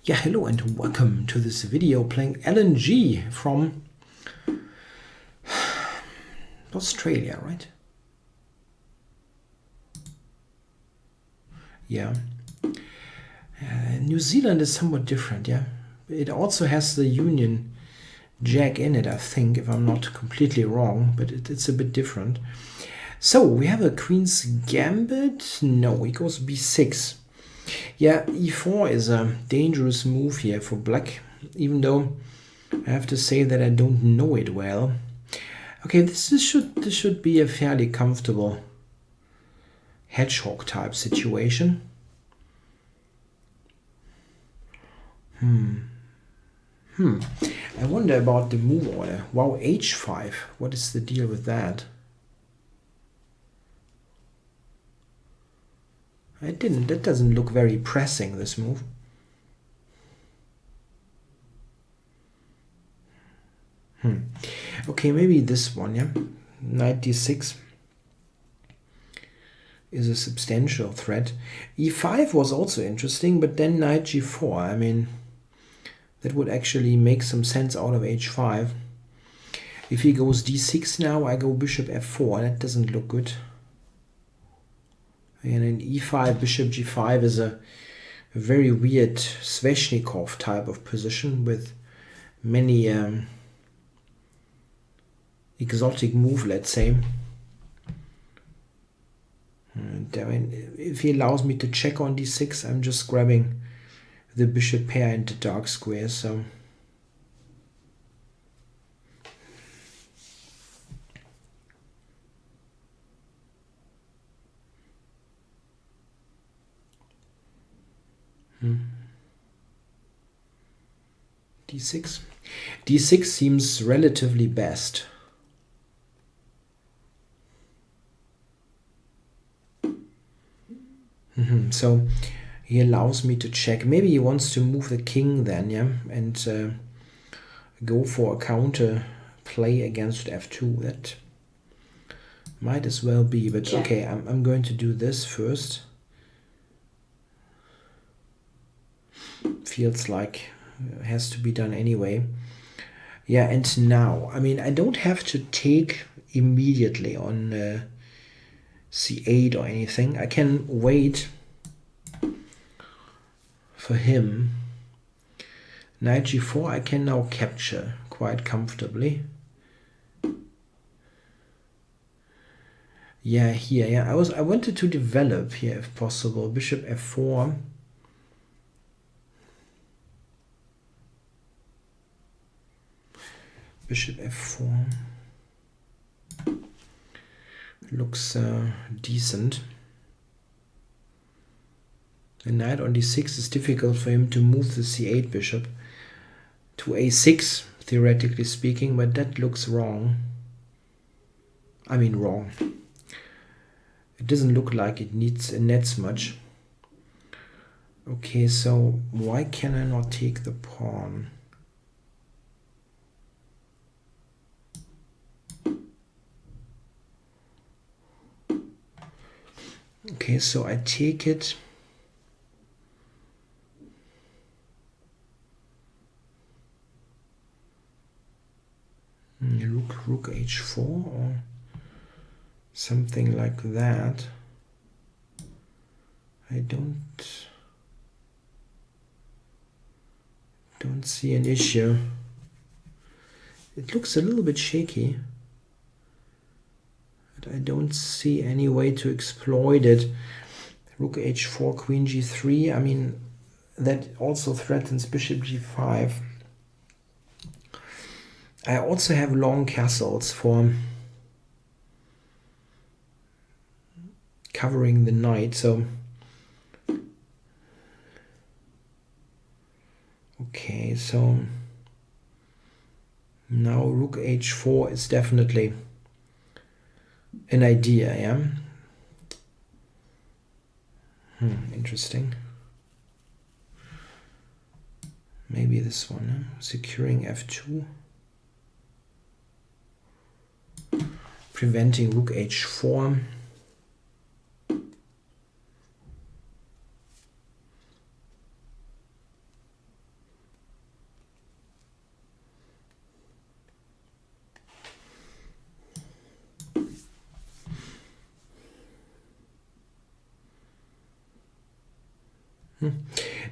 Yeah, hello and welcome to this video playing AlanG from Australia, right? Yeah. New Zealand is somewhat different, yeah. It also has the Union Jack in it, I think, if I'm not completely wrong, but it's a bit different. So, we have a Queen's Gambit. No, he goes b6. Yeah, e4 is a dangerous move here for black, even though I have to say that I don't know it well. Okay, this should be a fairly comfortable hedgehog type situation. I wonder about the move order. Wow, h5. What is the deal with that? That doesn't look very pressing, this move. Okay, maybe this one, yeah. Knight d6 is a substantial threat. e5 was also interesting, but then knight g4. I mean, that would actually make some sense out of h5. If he goes d6 now, I go bishop f4. That doesn't look good. And in e5, bishop g5 is a very weird Sveshnikov type of position with many exotic move, let's say. And I mean, if he allows me to check on d6, I'm just grabbing the bishop pair into dark squares. So d6. d6 seems relatively best. So he allows me to check. Maybe he wants to move the king then, yeah, and go for a counter play against f2. That might as well be, but check. Okay, I'm going to do this first. Feels like it has to be done anyway. Yeah, and now, I mean, I don't have to take immediately on c8 or anything. I can wait for him. Knight g4 I can now capture quite comfortably. Yeah, here, yeah. I wanted to develop here if possible. Bishop f4. Bishop f4 looks decent. The knight on d6 is difficult for him to move the c8 bishop to a6, theoretically speaking, but that looks wrong. I mean wrong. It doesn't look like it nets much. Okay, so why can I not take the pawn? Okay, so I take it. Rook h4 or something like that. I don't see an issue. It looks a little bit shaky, but I don't see any way to exploit it. Rook h4, queen g3. I mean, that also threatens bishop g5. I also have long castles for covering the knight, so okay, so now rook h4 is definitely an idea, yeah. Interesting. Maybe this one, securing f2. Preventing rook h4. I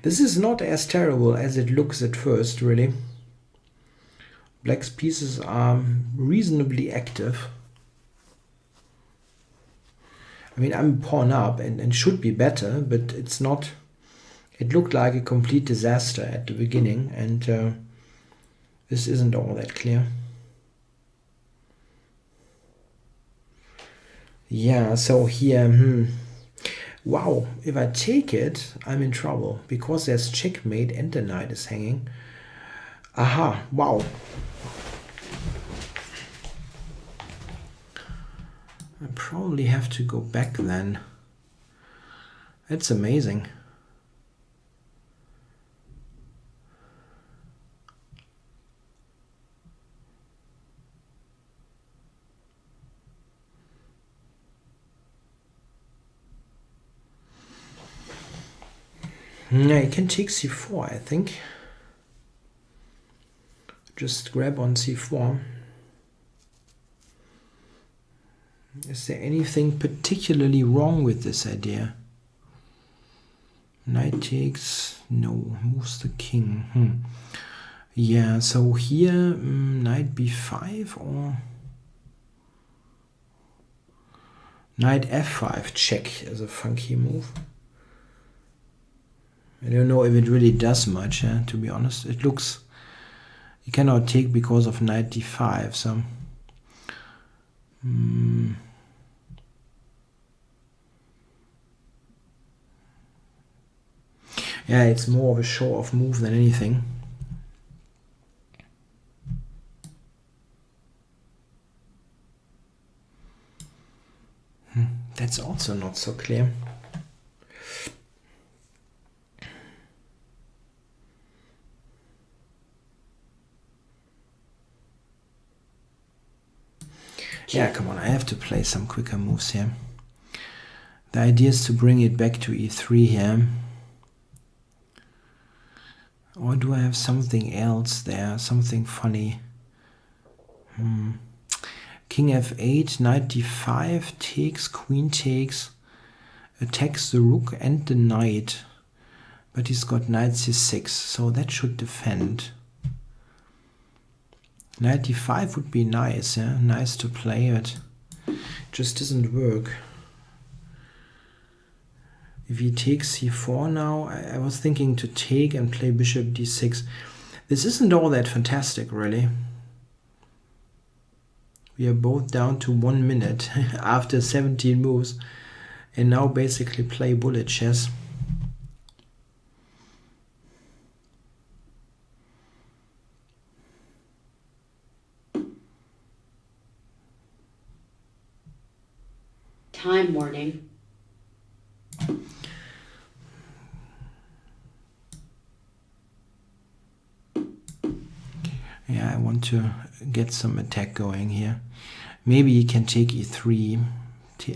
This is not as terrible as it looks at first, really. Black's pieces are reasonably active. I mean, I'm pawn up and should be better, but it's not. It looked like a complete disaster at the beginning, and this isn't all that clear. Yeah, so here, wow, if I take it, I'm in trouble, because there's checkmate and the knight is hanging. Aha, wow. I probably have to go back then. That's amazing. Yeah, you can take c4, I think. Just grab on c4. Is there anything particularly wrong with this idea? Knight takes, no, moves the king. Yeah, so here, knight b5 or knight f5 check is a funky move. I don't know if it really does much, to be honest. It looks, you cannot take because of knight d5, so yeah, it's more of a show-off move than anything. That's also not so clear. Yeah, come on, I have to play some quicker moves here. The idea is to bring it back to e3 here. Or do I have something else there? Something funny. King f8, knight d5, takes, queen takes, attacks the rook and the knight. But he's got knight c6, so that should defend. Knight d5 would be nice, yeah? Nice to play, but it just doesn't work. If he takes c4 now, I was thinking to take and play bishop d6. This isn't all that fantastic, really. We are both down to 1 minute after 17 moves, and now basically play bullet chess. Time warning. Yeah, I want to get some attack going here. Maybe he can take e3.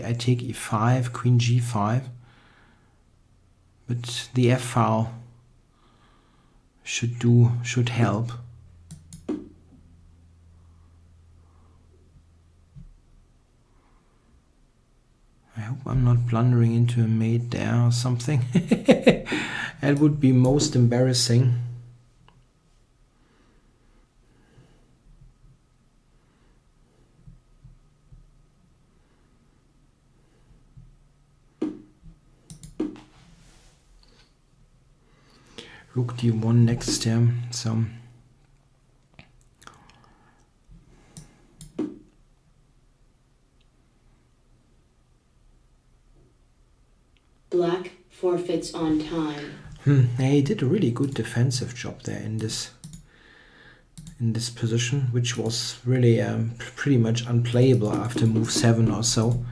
I take e5, queen g5. But the f file should help. I hope I'm not blundering into a mate there or something. That would be most embarrassing. Rook d1 next here, so Black forfeits on time. He did a really good defensive job there in this position, which was really pretty much unplayable after move 7 or so.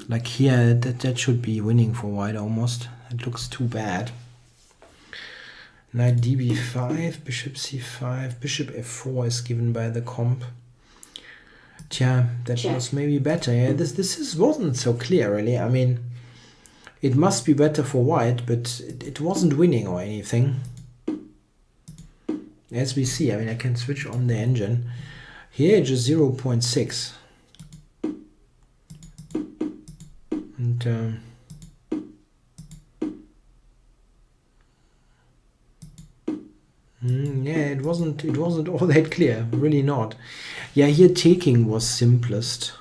Like here, that should be winning for white almost. It looks too bad. Knight db5, bishop c5, bishop f4 is given by the comp. Tja, that was maybe better. Yeah, this wasn't so clear, really. I mean, it must be better for white, but it wasn't winning or anything. As we see, I mean, I can switch on the engine. Here, just 0.6. And Yeah, it wasn't all that clear, really not. Yeah, here taking was simplest.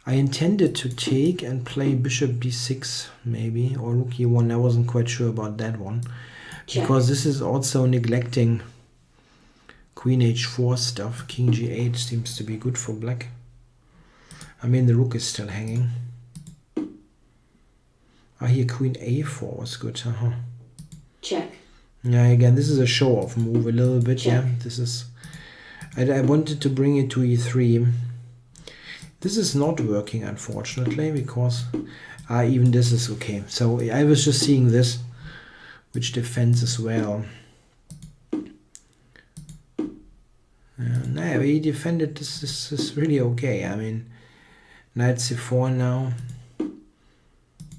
I intended to take and play bishop b6 maybe, or rook e1. I wasn't quite sure about that one. Check. Because this is also neglecting queen h4 stuff. King g8 seems to be good for black. I mean, the rook is still hanging. Ah, here queen a4 was good. Check. Yeah, again, this is a show-off move a little bit. Check. Yeah, this is... I wanted to bring it to e3. This is not working, unfortunately, because even this is okay. So I was just seeing this, which defends as well. No, he defended this. This is really okay. I mean, knight c4 now.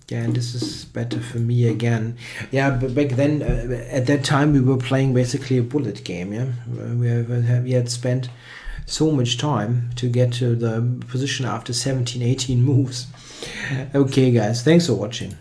Yeah, and this is better for me again. Yeah, but back then, at that time, we were playing basically a bullet game. Yeah, we had spent so much time to get to the position after 17, 18 moves. Okay, guys, thanks for watching.